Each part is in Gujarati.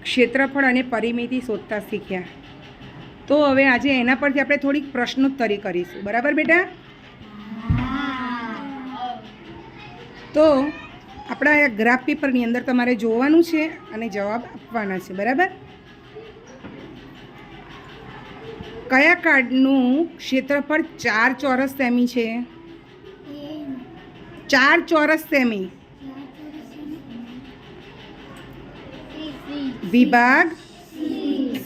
ક્ષેત્રફળ અને પરિમિતિ શોધતા શીખ્યા. તો હવે આજે એના પરથી આપણે થોડીક પ્રશ્નોત્તરી કરીશું. બરાબર બેટા? તો આપણા ગ્રાફ પેપરની અંદર તમારે જોવાનું છે અને જવાબ આપવાના છે. બરાબર? કયા કાર્ડનું ક્ષેત્રફળ 4 ચોરસ સેમી છે? 4 ચોરસ સેમી. વિભાગ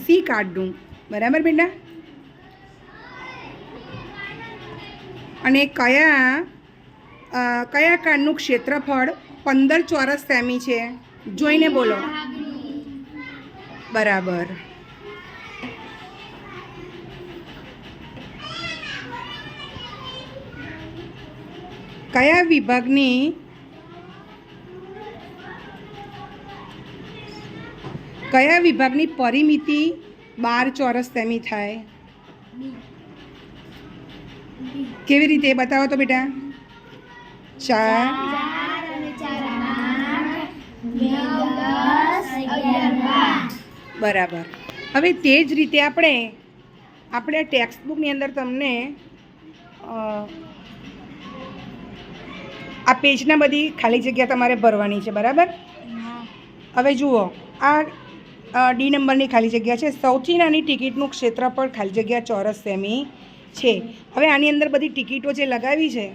સી કાર્ડનું. બરાબર બેટા? અને કયા કાર્ડનું ક્ષેત્રફળ 15 ચોરસ સેમી છે? જોઈને બોલો. બરાબર. કયા વિભાગની પરિમિતિ 12 ચોરસ સેમી થાય? કેવી રીતે બતાવો તો બેટા? 4 બરાબર. હવે તે જ રીતે આપણે ટેક્સ્ટ બુકની અંદર તમને આ પેજના બધી ખાલી જગ્યા તમારે ભરવાની છે. બરાબર? હવે જુઓ, આ ડી નંબરની ખાલી જગ્યા છે. સૌથી નાની ટિકિટનું ક્ષેત્રફળ ખાલી જગ્યા ચોરસ સેમી છે. હવે આની અંદર બધી ટિકિટો જે લગાવી છે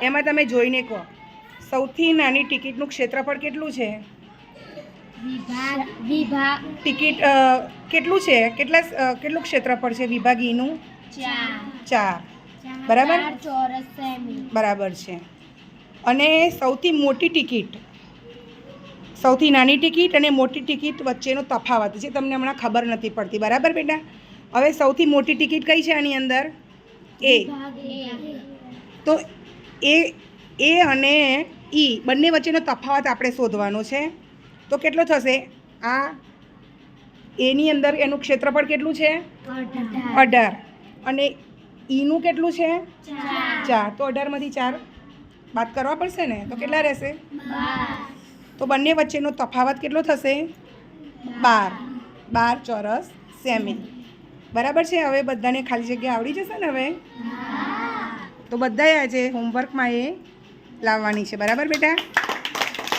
એમાં તમે જોઈને કહો, સૌથી નાની ટિકિટનું ક્ષેત્રફળ કેટલું છે? ટિકિટ કેટલું છે? કેટલું ક્ષેત્રફળ છે વિભાગ ઈનું? 4. બરાબર? બરાબર છે. અને સૌથી મોટી ટિકિટ, સૌથી નાની ટિકિટ અને મોટી ટિકિટ વચ્ચેનો તફાવત જે તમને હમણાં ખબર નથી પડતી. બરાબર બેટા? હવે સૌથી મોટી ટિકિટ કઈ છે આની અંદર? એ. તો એ અને ઈ બંને વચ્ચેનો તફાવત આપણે શોધવાનો છે. તો કેટલો થશે? આ એની અંદર એનું ક્ષેત્રફળ કેટલું છે? 18. અને ઈનું કેટલું છે? 4. તો 18માંથી 4 બાદ કરવા પડશે ને, તો કેટલા રહેશે? 12. તો બંને વચ્ચેનો તફાવત કેટલો થશે? 12 ચોરસ સેમી. બરાબર છે? હવે બધાને ખાલી જગ્યા આવડી જશે ને હવે? તો બધાએ આજે હોમવર્કમાં એ લાવવાની છે. બરાબર બેટા?